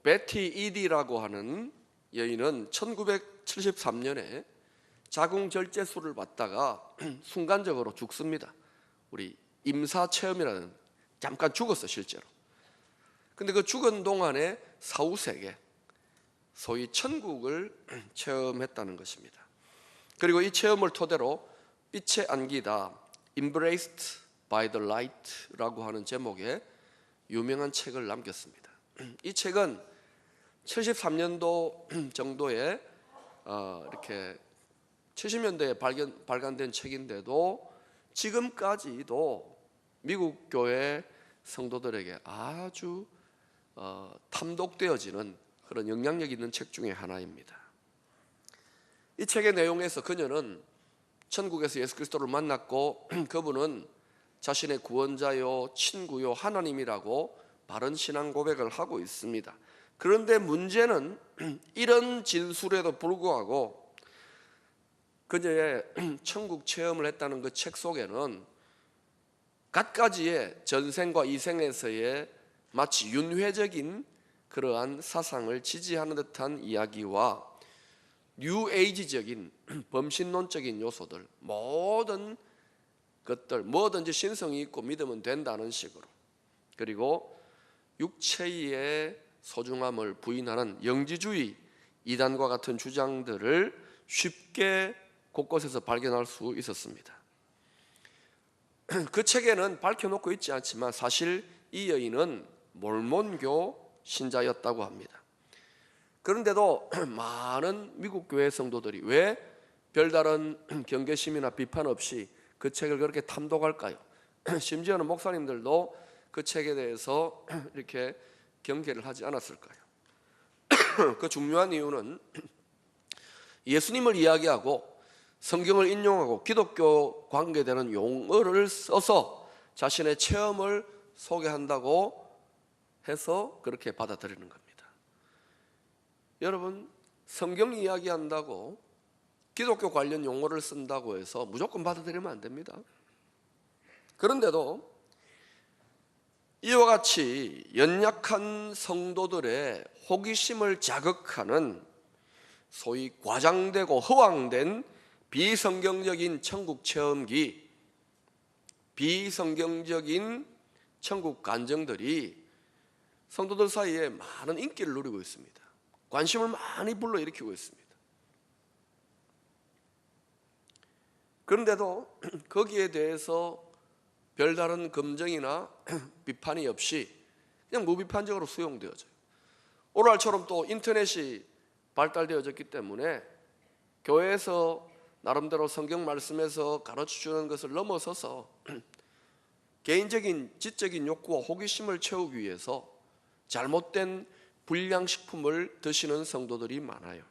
베티 이디라고 하는 여인은 1973년에 자궁절제술을 받다가 순간적으로 죽습니다. 우리 임사체험이라는, 잠깐 죽었어 실제로. 근데 그 죽은 동안에 사후세계, 소위 천국을 체험했다는 것입니다. 그리고 이 체험을 토대로 빛의 안기다, Embraced by the Light라고 하는 제목의 유명한 책을 남겼습니다. 이 책은 73년도 정도에 이렇게 70년대에 발간된 책인데도 지금까지도 미국 교회 성도들에게 아주 탐독되어지는 그런 영향력 있는 책 중에 하나입니다. 이 책의 내용에서 그녀는 천국에서 예수 그리스도를 만났고 그분은 자신의 구원자요 친구요 하나님이라고 바른 신앙 고백을 하고 있습니다. 그런데 문제는 이런 진술에도 불구하고 그녀의 천국 체험을 했다는 그 책 속에는 갖가지의 전생과 이생에서의 마치 윤회적인 그러한 사상을 지지하는 듯한 이야기와 뉴에이지적인 범신론적인 요소들, 모든 것들 뭐든지 신성이 있고 믿으면 된다는 식으로, 그리고 육체의 소중함을 부인하는 영지주의 이단과 같은 주장들을 쉽게 곳곳에서 발견할 수 있었습니다. 그 책에는 밝혀놓고 있지 않지만 사실 이 여인은 몰몬교 신자였다고 합니다. 그런데도 많은 미국 교회 성도들이 왜 별다른 경계심이나 비판 없이 그 책을 그렇게 탐독할까요? 심지어는 목사님들도 그 책에 대해서 이렇게 경계를 하지 않았을까요? 그 중요한 이유는 예수님을 이야기하고 성경을 인용하고 기독교 관계되는 용어를 써서 자신의 체험을 소개한다고 해서 그렇게 받아들이는 겁니다. 여러분, 성경 이야기한다고 기독교 관련 용어를 쓴다고 해서 무조건 받아들이면 안 됩니다. 그런데도 이와 같이 연약한 성도들의 호기심을 자극하는 소위 과장되고 허황된 비성경적인 천국 체험기, 비성경적인 천국 간증들이 성도들 사이에 많은 인기를 누리고 있습니다. 관심을 많이 불러일으키고 있습니다. 그런데도 거기에 대해서 별다른 검증이나 비판이 없이 그냥 무비판적으로 수용되어져요. 오늘날처럼 또 인터넷이 발달되어졌기 때문에 교회에서 나름대로 성경 말씀에서 가르쳐주는 것을 넘어서서 개인적인 지적인 욕구와 호기심을 채우기 위해서 잘못된 불량식품을 드시는 성도들이 많아요.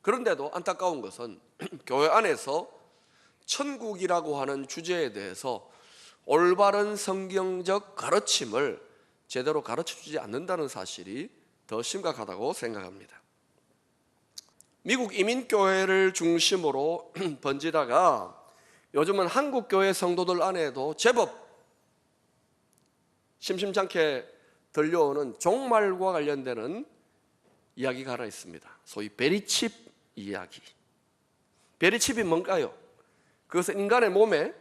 그런데도 안타까운 것은 교회 안에서 천국이라고 하는 주제에 대해서 올바른 성경적 가르침을 제대로 가르쳐주지 않는다는 사실이 더 심각하다고 생각합니다. 미국 이민교회를 중심으로 번지다가 요즘은 한국교회 성도들 안에도 제법 심심찮게 들려오는 종말과 관련되는 이야기가 하나 있습니다. 소위 베리칩 이야기. 베리칩이 뭔가요? 그것은 인간의 몸에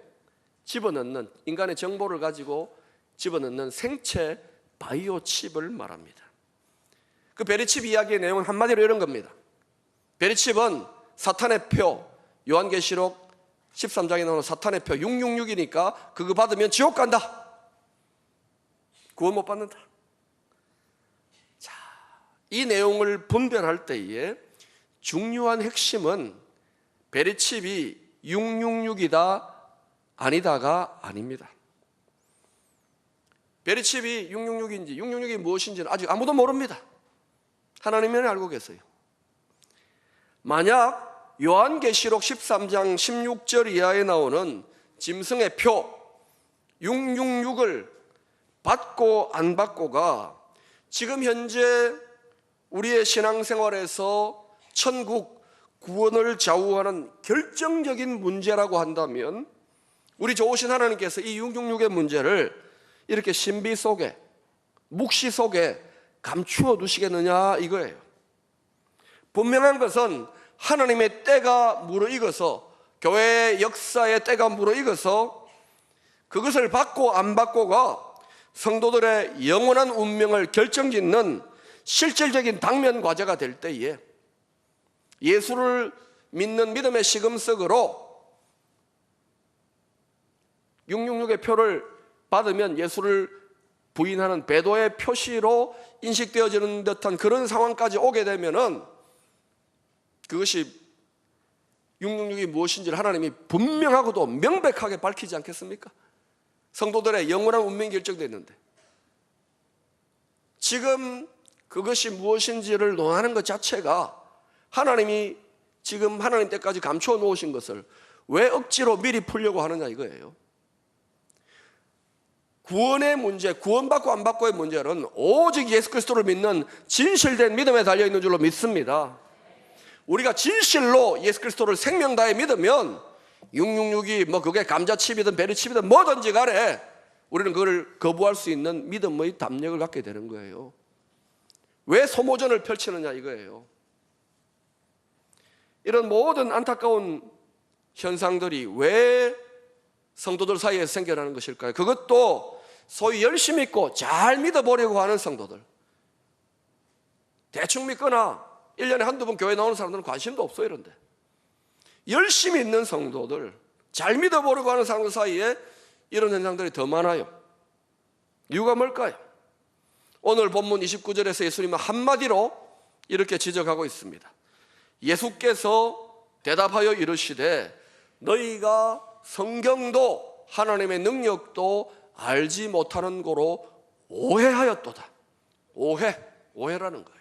집어넣는, 인간의 정보를 가지고 집어넣는 생체 바이오 칩을 말합니다. 그 베리칩 이야기의 내용은 한마디로 이런 겁니다. 베리칩은 사탄의 표, 요한계시록 13장에 나오는 사탄의 표 666이니까 그거 받으면 지옥 간다. 구원 못 받는다. 자, 이 내용을 분별할 때에 중요한 핵심은 베리칩이 666이다 아니다가 아닙니다. 베리칩이 666인지 666이 무엇인지는 아직 아무도 모릅니다. 하나님만이 알고 계세요. 만약 요한계시록 13장 16절 이하에 나오는 짐승의 표 666을 받고 안 받고가 지금 현재 우리의 신앙생활에서 천국 구원을 좌우하는 결정적인 문제라고 한다면 우리 좋으신 하나님께서 이 666의 문제를 이렇게 신비 속에, 묵시 속에 감추어 두시겠느냐 이거예요. 분명한 것은 하나님의 때가 무르익어서, 교회의 역사의 때가 무르익어서 그것을 받고 안 받고가 성도들의 영원한 운명을 결정짓는 실질적인 당면 과제가 될 때에 예수를 믿는 믿음의 시금석으로 666의 표를 받으면 예수를 부인하는 배도의 표시로 인식되어지는 듯한 그런 상황까지 오게 되면은 그것이 666이 무엇인지를 하나님이 분명하고도 명백하게 밝히지 않겠습니까? 성도들의 영원한 운명이 결정됐는데 지금 그것이 무엇인지를 논하는 것 자체가 하나님이 지금 하나님 때까지 감추어 놓으신 것을 왜 억지로 미리 풀려고 하느냐 이거예요. 구원의 문제, 구원받고 안 받고의 문제는 오직 예수 그리스도를 믿는 진실된 믿음에 달려있는 줄로 믿습니다. 우리가 진실로 예수 그리스도를 생명 다해 믿으면 666이 뭐 그게 감자칩이든 베리칩이든 뭐든지 간에 우리는 그걸 거부할 수 있는 믿음의 담력을 갖게 되는 거예요. 왜 소모전을 펼치느냐 이거예요. 이런 모든 안타까운 현상들이 왜 성도들 사이에서 생겨나는 것일까요? 그것도 소위 열심 있고 잘 믿어보려고 하는 성도들, 대충 믿거나 1년에 한두 번 교회 나오는 사람들은 관심도 없어 이런데, 열심히 있는 성도들, 잘 믿어보려고 하는 사람들 사이에 이런 현상들이 더 많아요. 이유가 뭘까요? 오늘 본문 29절에서 예수님은 한마디로 이렇게 지적하고 있습니다. 예수께서 대답하여 이르시되 너희가 성경도 하나님의 능력도 알지 못하는 고로 오해하였도다. 오해라는 거예요.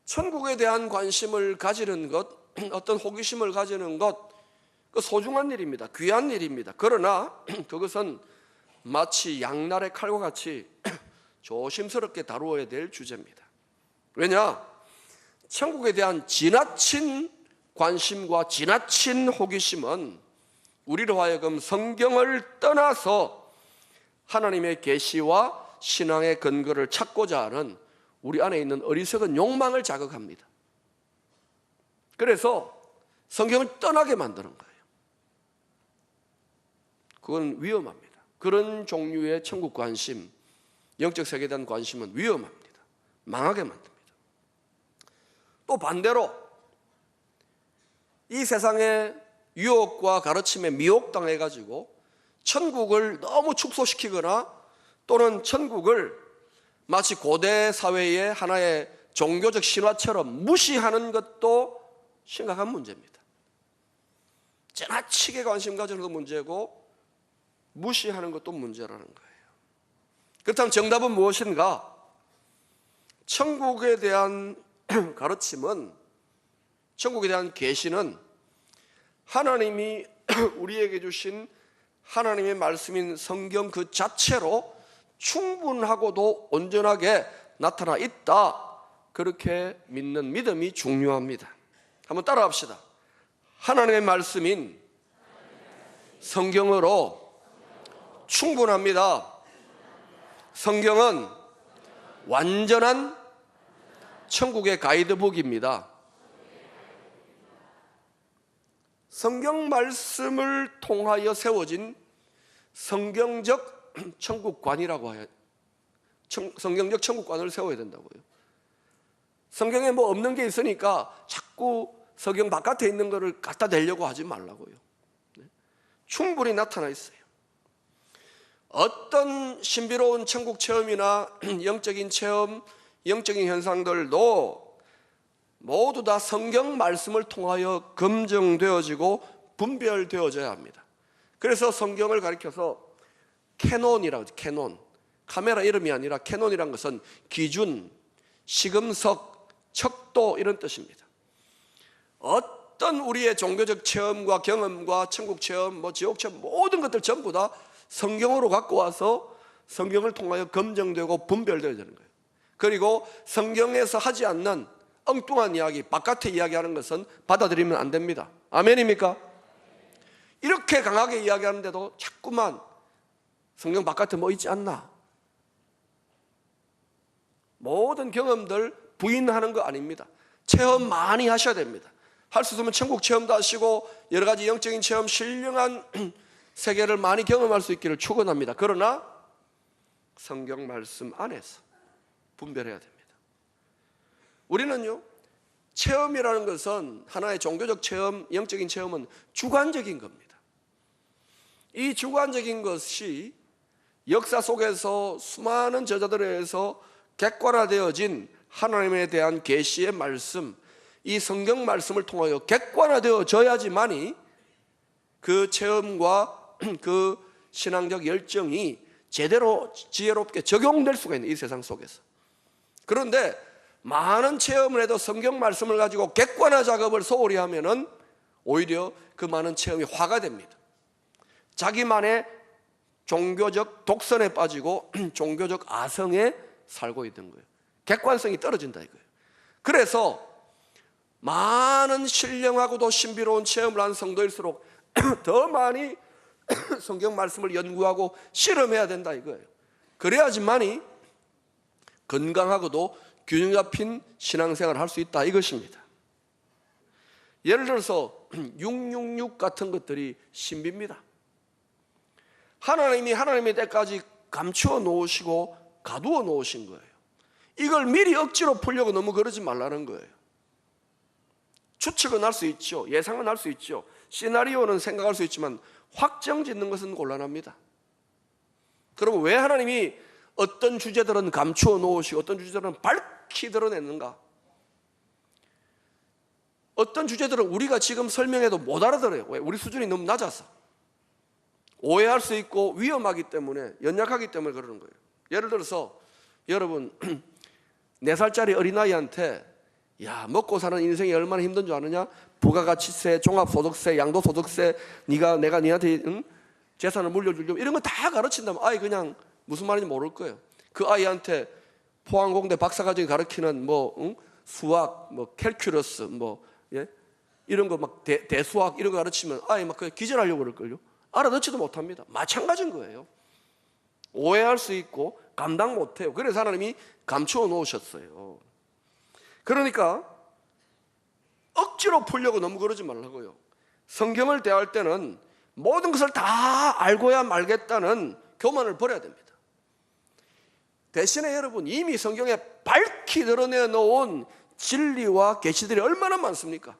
천국에 대한 관심을 가지는 것, 어떤 호기심을 가지는 것, 그 소중한 일입니다. 귀한 일입니다. 그러나 그것은 마치 양날의 칼과 같이 조심스럽게 다루어야 될 주제입니다. 왜냐? 천국에 대한 지나친 관심과 지나친 호기심은 우리로 하여금 성경을 떠나서 하나님의 계시와 신앙의 근거를 찾고자 하는 우리 안에 있는 어리석은 욕망을 자극합니다. 그래서 성경을 떠나게 만드는 거예요. 그건 위험합니다. 그런 종류의 천국 관심, 영적 세계에 대한 관심은 위험합니다. 망하게 만듭니다. 또 반대로 이 세상의 유혹과 가르침에 미혹당해가지고 천국을 너무 축소시키거나 또는 천국을 마치 고대 사회의 하나의 종교적 신화처럼 무시하는 것도 심각한 문제입니다. 지나치게 관심 가지는 것도 문제고 무시하는 것도 문제라는 거예요. 그렇다면 정답은 무엇인가? 천국에 대한 가르침은, 천국에 대한 계시는 하나님이 우리에게 주신 하나님의 말씀인 성경 그 자체로 충분하고도 온전하게 나타나 있다, 그렇게 믿는 믿음이 중요합니다. 한번 따라합시다. 하나님의 말씀인 성경으로 충분합니다. 성경은 완전한 천국의 가이드북입니다. 성경 말씀을 통하여 세워진 성경적 천국관이라고 해요. 성경적 천국관을 세워야 된다고요. 성경에 뭐 없는 게 있으니까 자꾸 성경 바깥에 있는 거를 갖다 대려고 하지 말라고요. 충분히 나타나 있어요. 어떤 신비로운 천국 체험이나 영적인 체험, 영적인 현상들도 모두 다 성경 말씀을 통하여 검증되어지고 분별되어져야 합니다. 그래서 성경을 가리켜서 캐논이라고 하죠. 캐논. 카메라 이름이 아니라 캐논이란 것은 기준, 시금석, 척도 이런 뜻입니다. 어떤 우리의 종교적 체험과 경험과 천국 체험, 뭐 지옥 체험, 모든 것들 전부 다 성경으로 갖고 와서 성경을 통하여 검증되고 분별되어야 되는 거예요. 그리고 성경에서 하지 않는 엉뚱한 이야기, 바깥에 이야기하는 것은 받아들이면 안 됩니다. 아멘입니까? 이렇게 강하게 이야기하는데도 자꾸만 성경 바깥에 뭐 있지 않나? 모든 경험들 부인하는 거 아닙니다. 체험 많이 하셔야 됩니다. 할 수 있으면 천국 체험도 하시고 여러 가지 영적인 체험, 신령한 세계를 많이 경험할 수 있기를 축원합니다. 그러나 성경 말씀 안에서 분별해야 됩니다. 우리는요, 체험이라는 것은 하나의 종교적 체험, 영적인 체험은 주관적인 겁니다. 이 주관적인 것이 역사 속에서 수많은 저자들에 의해서 객관화되어진 하나님에 대한 계시의 말씀, 이 성경 말씀을 통하여 객관화되어져야지만이 그 체험과 그 신앙적 열정이 제대로 지혜롭게 적용될 수가 있는 이 세상 속에서. 그런데 많은 체험을 해도 성경 말씀을 가지고 객관화 작업을 소홀히 하면은 오히려 그 많은 체험이 화가 됩니다. 자기만의 종교적 독선에 빠지고 종교적 아성에 살고 있는 거예요. 객관성이 떨어진다 이거예요. 그래서 많은 신령하고도 신비로운 체험을 한 성도일수록 더 많이 성경 말씀을 연구하고 실험해야 된다 이거예요. 그래야지만이 건강하고도 균형 잡힌 신앙생활을 할 수 있다 이것입니다. 예를 들어서 666 같은 것들이 신비입니다. 하나님이 하나님의 때까지 감추어 놓으시고 가두어 놓으신 거예요. 이걸 미리 억지로 풀려고 너무 그러지 말라는 거예요. 추측은 할 수 있죠. 예상은 할 수 있죠. 시나리오는 생각할 수 있지만 확정 짓는 것은 곤란합니다. 그러면 왜 하나님이 어떤 주제들은 감추어 놓으시고 어떤 주제들은 밝히 드러냈는가? 어떤 주제들은 우리가 지금 설명해도 못 알아들어요. 왜? 우리 수준이 너무 낮아서. 오해할 수 있고 위험하기 때문에, 연약하기 때문에 그러는 거예요. 예를 들어서 여러분 4살짜리 어린아이한테 야, 먹고 사는 인생이 얼마나 힘든 줄 아느냐? 부가가치세, 종합소득세, 양도소득세, 내가 니한테 재산을 물려주려고 이런 거 다 가르친다면 아이 그냥 무슨 말인지 모를 거예요. 그 아이한테 포항공대 박사과정이 가르치는 수학, 캘큘러스, 이런 거 막 대수학 이런 거 가르치면 아이 막 기절하려고 그럴걸요. 알아듣지도 못합니다. 마찬가지인 거예요. 오해할 수 있고 감당 못해요. 그래서 하나님이 감추어 놓으셨어요. 그러니까 억지로 풀려고 너무 그러지 말라고요. 성경을 대할 때는 모든 것을 다 알고야 말겠다는 교만을 버려야 됩니다. 대신에 여러분 이미 성경에 밝히 드러내 놓은 진리와 계시들이 얼마나 많습니까?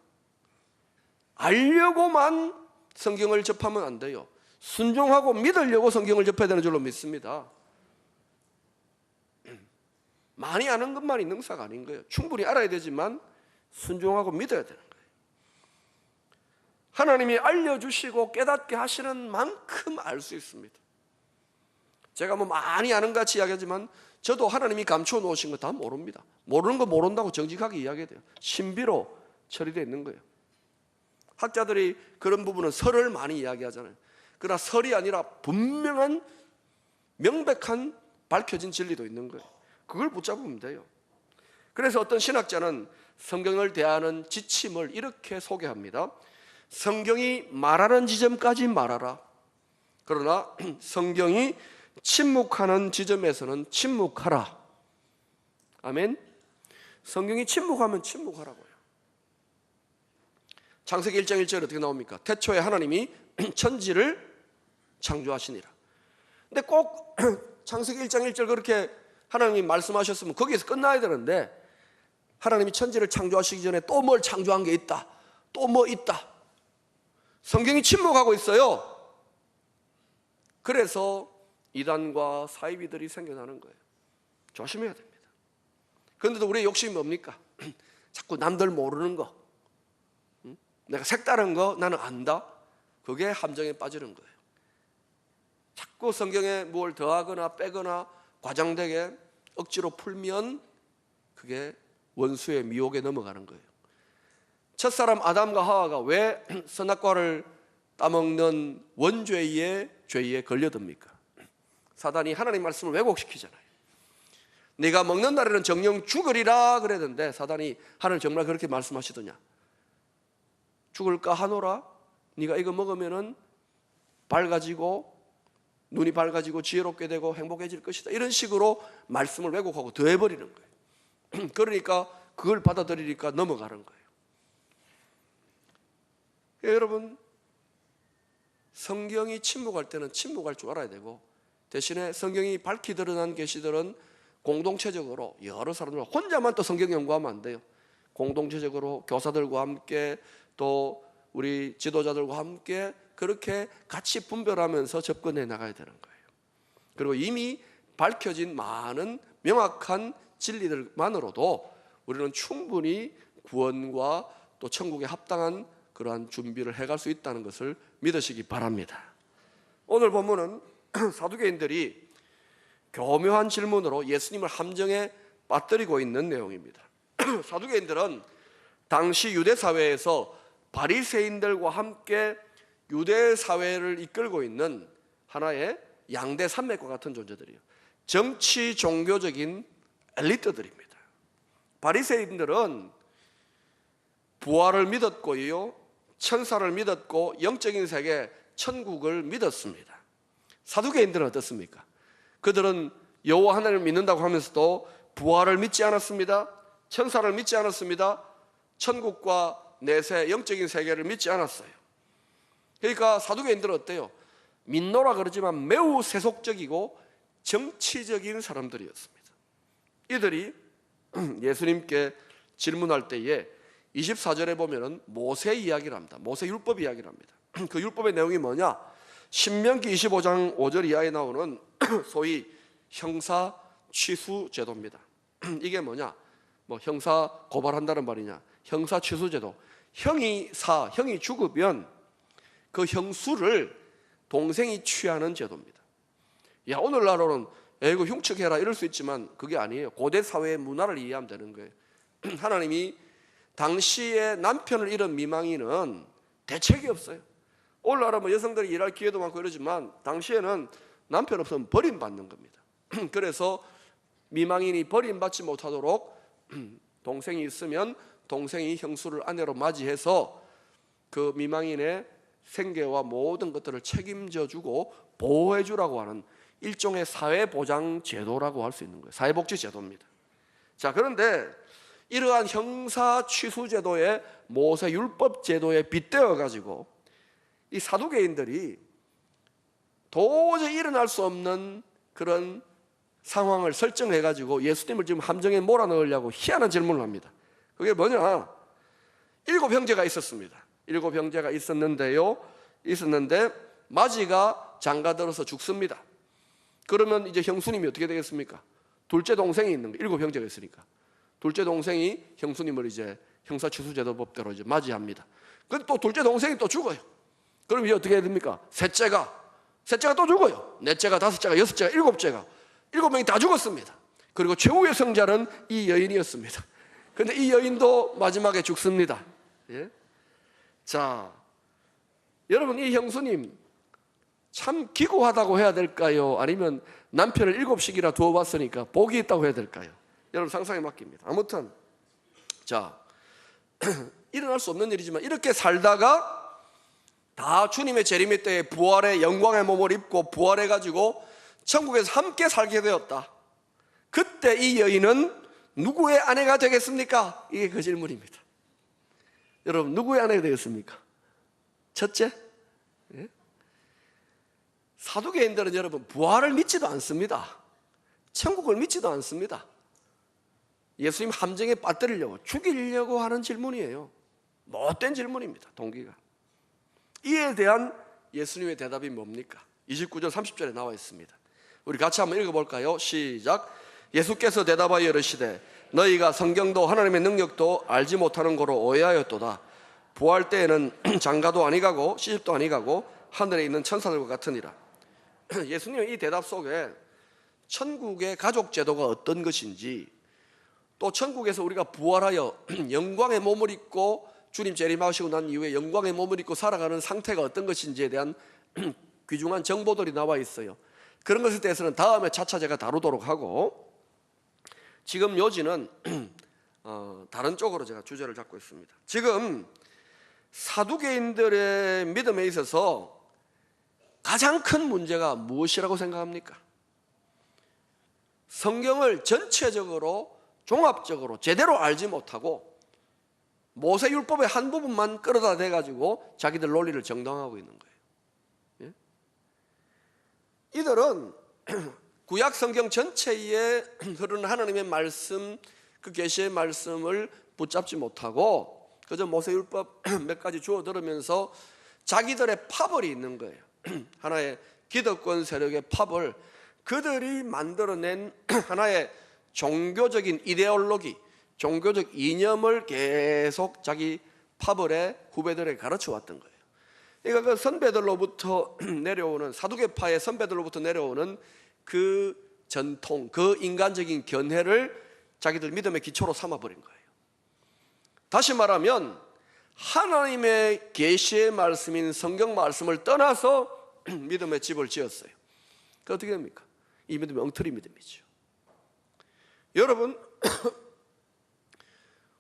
알려고만 성경을 접하면 안 돼요. 순종하고 믿으려고 성경을 접해야 되는 줄로 믿습니다. 많이 아는 것만이 능사가 아닌 거예요. 충분히 알아야 되지만 순종하고 믿어야 되는 거예요. 하나님이 알려주시고 깨닫게 하시는 만큼 알 수 있습니다. 제가 많이 아는 것 같이 이야기하지만 저도 하나님이 감추어 놓으신 거 다 모릅니다. 모르는 거 모른다고 정직하게 이야기해야 돼요. 신비로 처리되어 있는 거예요. 학자들이 그런 부분은 설을 많이 이야기하잖아요. 그러나 설이 아니라 분명한 명백한 밝혀진 진리도 있는 거예요. 그걸 붙잡으면 돼요. 그래서 어떤 신학자는 성경을 대하는 지침을 이렇게 소개합니다. 성경이 말하는 지점까지 말하라. 그러나 성경이 침묵하는 지점에서는 침묵하라. 아멘. 성경이 침묵하면 침묵하라고요. 창세기 1장 1절에 어떻게 나옵니까? 태초에 하나님이 천지를 창조하시니라. 근데 꼭 창세기 1장 1절 그렇게 하나님이 말씀하셨으면 거기에서 끝나야 되는데 하나님이 천지를 창조하시기 전에 또 뭘 창조한 게 있다. 또 뭐 있다. 성경이 침묵하고 있어요. 그래서 이단과 사이비들이 생겨나는 거예요. 조심해야 됩니다. 그런데도 우리의 욕심이 뭡니까? 자꾸 남들 모르는 거, 내가 색다른 거 나는 안다. 그게 함정에 빠지는 거예요. 자꾸 성경에 뭘 더하거나 빼거나 과장되게 억지로 풀면 그게 원수의 미혹에 넘어가는 거예요. 첫사람 아담과 하와가 왜 선악과를 따먹는 원죄의 죄에 걸려듭니까? 사단이 하나님 말씀을 왜곡시키잖아요. 네가 먹는 날에는 정령 죽으리라 그랬는데 사단이 하나님 정말 그렇게 말씀하시더냐? 죽을까 하노라? 네가 이거 먹으면은 밝아지고 눈이 밝아지고 지혜롭게 되고 행복해질 것이다. 이런 식으로 말씀을 왜곡하고 더해버리는 거예요. 그러니까 그걸 받아들이니까 넘어가는 거예요. 여러분, 성경이 침묵할 때는 침묵할 줄 알아야 되고, 대신에 성경이 밝히 드러난 계시들은 공동체적으로 여러 사람들, 혼자만 또 성경 연구하면 안 돼요. 공동체적으로 교사들과 함께 또 우리 지도자들과 함께 그렇게 같이 분별하면서 접근해 나가야 되는 거예요. 그리고 이미 밝혀진 많은 명확한 진리들만으로도 우리는 충분히 구원과 또 천국에 합당한 그러한 준비를 해갈 수 있다는 것을 믿으시기 바랍니다. 오늘 본문은 사두개인들이 교묘한 질문으로 예수님을 함정에 빠뜨리고 있는 내용입니다. 사두개인들은 당시 유대 사회에서 바리새인들과 함께 유대 사회를 이끌고 있는 하나의 양대 산맥과 같은 존재들이에요. 정치 종교적인 엘리트들입니다. 바리새인들은 부활을 믿었고요, 천사를 믿었고 영적인 세계, 천국을 믿었습니다. 사두개인들은 어떻습니까? 그들은 여호와 하나님을 믿는다고 하면서도 부활을 믿지 않았습니다. 천사를 믿지 않았습니다. 천국과 내세, 영적인 세계를 믿지 않았어요. 그러니까 사두개인들은 어때요? 믿노라 그러지만 매우 세속적이고 정치적인 사람들이었습니다. 이들이 예수님께 질문할 때에 24절에 보면은 모세 이야기를 합니다. 모세 율법 이야기를 합니다. 그 율법의 내용이 뭐냐? 신명기 25장 5절 이하에 나오는 소위 형사 취수 제도입니다. 이게 뭐냐? 뭐 형사 고발한다는 말이냐? 형사 취수 제도. 형이 죽으면 그 형수를 동생이 취하는 제도입니다. 야, 오늘날로는 이거 흉측해라 이럴 수 있지만 그게 아니에요. 고대 사회의 문화를 이해하면 되는 거예요. 하나님이 당시에 남편을 잃은 미망인은 대책이 없어요. 오늘날은 뭐 여성들이 일할 기회도 많고 이러지만 당시에는 남편 없으면 버림받는 겁니다. 그래서 미망인이 버림받지 못하도록 동생이 있으면 동생이 형수를 아내로 맞이해서 그 미망인의 생계와 모든 것들을 책임져 주고 보호해 주라고 하는 일종의 사회보장 제도라고 할 수 있는 거예요. 사회복지 제도입니다. 자, 그런데 이러한 형사 취수 제도의 모세 율법 제도에 빗대어 가지고 이 사두개인들이 도저히 일어날 수 없는 그런 상황을 설정해 가지고 예수님을 지금 함정에 몰아넣으려고 희한한 질문을 합니다. 그게 뭐냐? 7 형제가 있었습니다. 7 형제가 있었는데 마지가 장가들어서 죽습니다. 그러면 이제 형수님이 어떻게 되겠습니까? 둘째 동생이 있는 거예요. 7 형제가 있으니까 둘째 동생이 형수님을 이제 형사취수제도법대로 이제 맞이합니다. 근데 또 둘째 동생이 또 죽어요. 그럼 이제 어떻게 해야 됩니까? 셋째가 또 죽어요. 넷째가, 다섯째가, 여섯째가, 일곱째가, 7명이 다 죽었습니다. 그리고 최후의 성자는 이 여인이었습니다. 근데 이 여인도 마지막에 죽습니다. 예? 자, 여러분, 이 형수님 참 기구하다고 해야 될까요? 아니면 남편을 7씩이나 두어봤으니까 복이 있다고 해야 될까요? 여러분 상상에 맡깁니다. 아무튼 자, 일어날 수 없는 일이지만 이렇게 살다가 다 주님의 재림의 때에 부활의 영광의 몸을 입고 부활해가지고 천국에서 함께 살게 되었다. 그때 이 여인은 누구의 아내가 되겠습니까? 이게 그 질문입니다. 여러분, 누구의 아내가 되겠습니까? 첫째, 예? 사두개인들은 여러분 부활을 믿지도 않습니다. 천국을 믿지도 않습니다. 예수님 함정에 빠뜨리려고, 죽이려고 하는 질문이에요. 못된 질문입니다. 동기가. 이에 대한 예수님의 대답이 뭡니까? 29절 30절에 나와 있습니다. 우리 같이 한번 읽어볼까요? 시작. 예수께서 대답하여 이르시되 너희가 성경도 하나님의 능력도 알지 못하는 거로 오해하였도다. 부활 때에는 장가도 아니가고 시집도 아니가고 하늘에 있는 천사들과 같으니라. 예수님은 이 대답 속에 천국의 가족 제도가 어떤 것인지, 또 천국에서 우리가 부활하여 영광의 몸을 입고 주님 재림하시고 난 이후에 영광의 몸을 입고 살아가는 상태가 어떤 것인지에 대한 귀중한 정보들이 나와 있어요. 그런 것에 대해서는 다음에 차차 제가 다루도록 하고, 지금 요지는 다른 쪽으로 제가 주제를 잡고 있습니다. 지금 사두개인들의 믿음에 있어서 가장 큰 문제가 무엇이라고 생각합니까? 성경을 전체적으로 종합적으로 제대로 알지 못하고 모세율법의 한 부분만 끌어다 대가지고 자기들 논리를 정당화하고 있는 거예요. 예? 이들은 구약 성경 전체에 흐르는 하나님의 말씀, 그 계시의 말씀을 붙잡지 못하고 그저 모세율법 몇 가지 주워 들으면서 자기들의 파벌이 있는 거예요. 하나의 기득권 세력의 파벌, 그들이 만들어낸 하나의 종교적인 이데올로기, 종교적 이념을 계속 자기 파벌의 후배들에게 가르쳐 왔던 거예요. 그러니까 그 선배들로부터 내려오는, 사두개파의 선배들로부터 내려오는 그 전통, 그 인간적인 견해를 자기들 믿음의 기초로 삼아버린 거예요. 다시 말하면 하나님의 계시의 말씀인 성경 말씀을 떠나서 믿음의 집을 지었어요. 그 어떻게 됩니까? 이 믿음이 엉터리 믿음이죠. 여러분,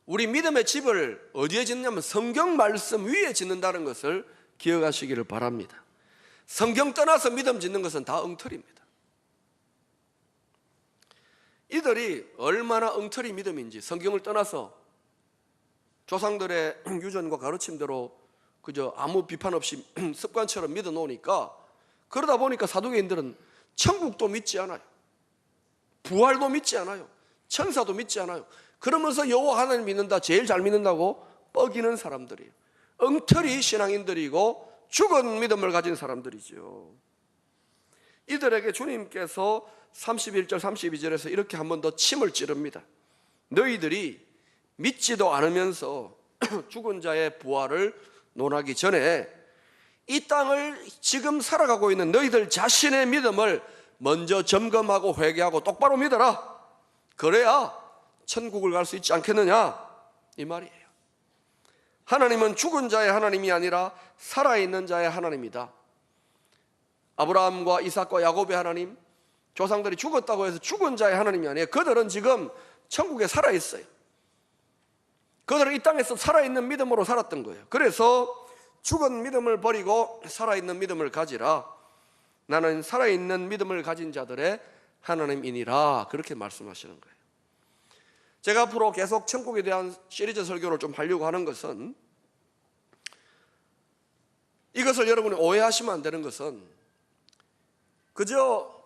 우리 믿음의 집을 어디에 짓냐면 성경 말씀 위에 짓는다는 것을 기억하시기를 바랍니다. 성경 떠나서 믿음 짓는 것은 다 엉터리입니다. 이들이 얼마나 엉터리 믿음인지 성경을 떠나서 조상들의 유전과 가르침대로 그저 아무 비판 없이 습관처럼 믿어 놓으니까, 그러다 보니까 사두개인들은 천국도 믿지 않아요, 부활도 믿지 않아요, 천사도 믿지 않아요. 그러면서 여호와 하나님 믿는다, 제일 잘 믿는다고 뻐기는 사람들이에요. 엉터리 신앙인들이고 죽은 믿음을 가진 사람들이죠. 이들에게 주님께서 31절 32절에서 이렇게 한 번 더 침을 찌릅니다. 너희들이 믿지도 않으면서 죽은 자의 부활을 논하기 전에 이 땅을 지금 살아가고 있는 너희들 자신의 믿음을 먼저 점검하고 회개하고 똑바로 믿어라. 그래야 천국을 갈 수 있지 않겠느냐, 이 말이에요. 하나님은 죽은 자의 하나님이 아니라 살아있는 자의 하나님이다. 아브라함과 이삭과 야곱의 하나님, 조상들이 죽었다고 해서 죽은 자의 하나님이 아니에요. 그들은 지금 천국에 살아있어요. 그들은 이 땅에서 살아있는 믿음으로 살았던 거예요. 그래서 죽은 믿음을 버리고 살아있는 믿음을 가지라. 나는 살아있는 믿음을 가진 자들의 하나님이니라, 그렇게 말씀하시는 거예요. 제가 앞으로 계속 천국에 대한 시리즈 설교를 좀 하려고 하는 것은, 이것을 여러분이 오해하시면 안 되는 것은 그저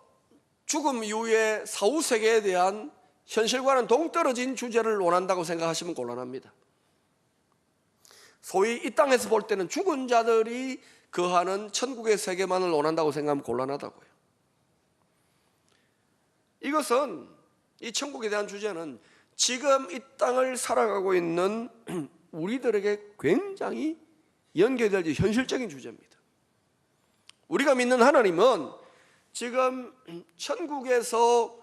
죽음 이후의 사후세계에 대한 현실과는 동떨어진 주제를 논한다고 생각하시면 곤란합니다. 소위 이 땅에서 볼 때는 죽은 자들이 거하는 천국의 세계만을 논한다고 생각하면 곤란하다고요. 이것은, 이 천국에 대한 주제는 지금 이 땅을 살아가고 있는 우리들에게 굉장히 연계될 현실적인 주제입니다. 우리가 믿는 하나님은 지금 천국에서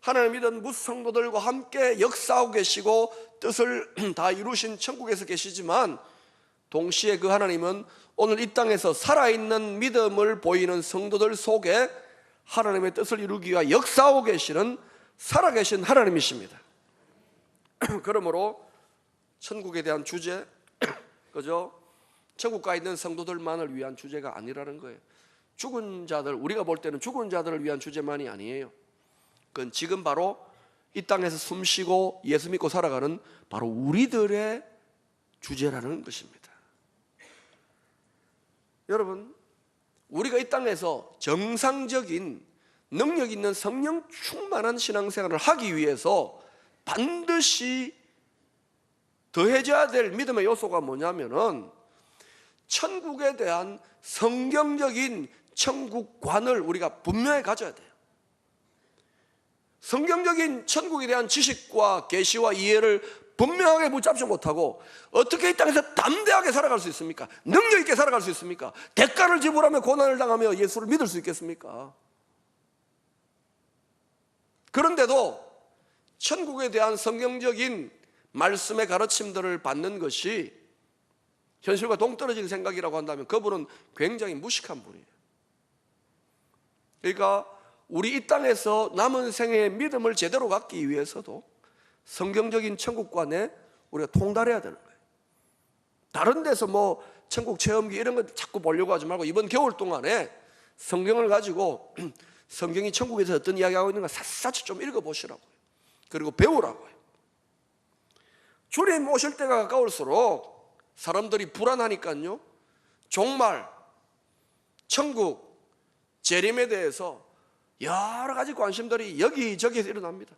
하나님 믿은 무성도들과 함께 역사하고 계시고 뜻을 다 이루신 천국에서 계시지만, 동시에 그 하나님은 오늘 이 땅에서 살아있는 믿음을 보이는 성도들 속에 하나님의 뜻을 이루기 위해 역사하고 계시는 살아계신 하나님이십니다. 그러므로 천국에 대한 주제, 그죠? 천국 가 있는 성도들만을 위한 주제가 아니라는 거예요. 죽은 자들, 우리가 볼 때는 죽은 자들을 위한 주제만이 아니에요. 그건 지금 바로 이 땅에서 숨쉬고 예수 믿고 살아가는 바로 우리들의 주제라는 것입니다. 여러분, 우리가 이 땅에서 정상적인 능력 있는 성령 충만한 신앙생활을 하기 위해서 반드시 더해져야 될 믿음의 요소가 뭐냐면은 천국에 대한 성경적인 천국관을 우리가 분명히 가져야 돼요. 성경적인 천국에 대한 지식과 계시와 이해를 분명하게 붙잡지 못하고 어떻게 이 땅에서 담대하게 살아갈 수 있습니까? 능력 있게 살아갈 수 있습니까? 대가를 지불하며 고난을 당하며 예수를 믿을 수 있겠습니까? 그런데도 천국에 대한 성경적인 말씀의 가르침들을 받는 것이 현실과 동떨어진 생각이라고 한다면 그분은 굉장히 무식한 분이에요. 그러니까 우리 이 땅에서 남은 생애의 믿음을 제대로 갖기 위해서도 성경적인 천국관에 우리가 통달해야 되는 거예요. 다른 데서 뭐 천국 체험기 이런 거 자꾸 보려고 하지 말고 이번 겨울 동안에 성경을 가지고 성경이 천국에서 어떤 이야기하고 있는가 샅샅이 좀 읽어보시라고요. 그리고 배우라고요. 주님 오실 때가 가까울수록 사람들이 불안하니까요, 종말, 천국, 재림에 대해서 여러 가지 관심들이 여기저기에서 일어납니다.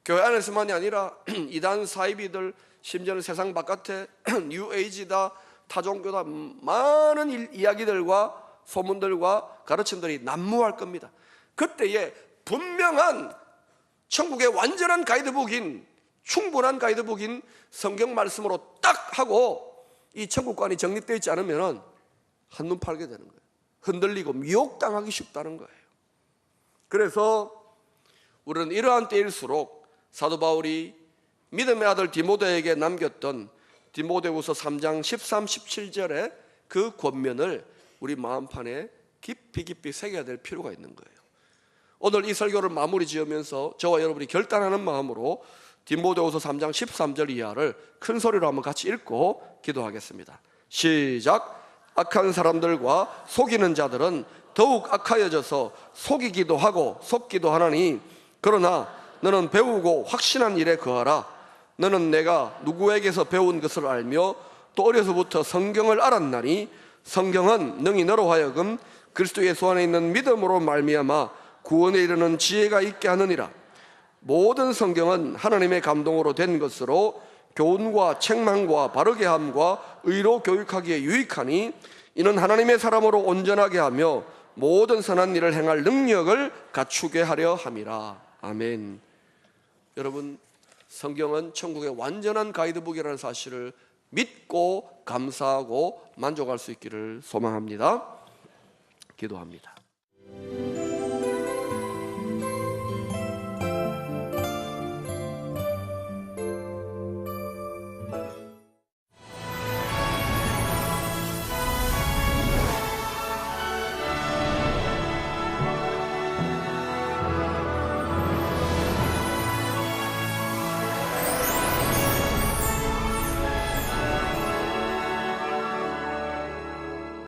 교회 안에서만이 아니라 이단 사이비들, 심지어는 세상 바깥에 뉴에이지다, 타종교다, 많은 이야기들과 소문들과 가르침들이 난무할 겁니다. 그때에 분명한 천국의 완전한 가이드북인, 충분한 가이드북인 성경 말씀으로 딱 하고 이 천국관이 정립되어 있지 않으면 한눈 팔게 되는 거예요. 흔들리고 미혹당하기 쉽다는 거예요. 그래서 우리는 이러한 때일수록 사도 바울이 믿음의 아들 디모데에게 남겼던 디모데후서 3장 13, 17절의 그 권면을 우리 마음판에 깊이 새겨야 될 필요가 있는 거예요. 오늘 이 설교를 마무리 지으면서 저와 여러분이 결단하는 마음으로 디모데후서 3장 13절 이하를 큰 소리로 한번 같이 읽고 기도하겠습니다. 시작. 악한 사람들과 속이는 자들은 더욱 악하여져서 속이기도 하고 속기도 하나니, 그러나 너는 배우고 확신한 일에 거하라. 너는 내가 누구에게서 배운 것을 알며 또 어려서부터 성경을 알았나니, 성경은 능히 너로 하여금 그리스도 예수 안에 있는 믿음으로 말미암아 구원에 이르는 지혜가 있게 하느니라. 모든 성경은 하나님의 감동으로 된 것으로 교훈과 책망과 바르게 함과 의로 교육하기에 유익하니, 이는 하나님의 사람으로 온전하게 하며 모든 선한 일을 행할 능력을 갖추게 하려 함이라. 아멘. 여러분, 성경은 천국의 완전한 가이드북이라는 사실을 믿고 감사하고 만족할 수 있기를 소망합니다. 기도합니다.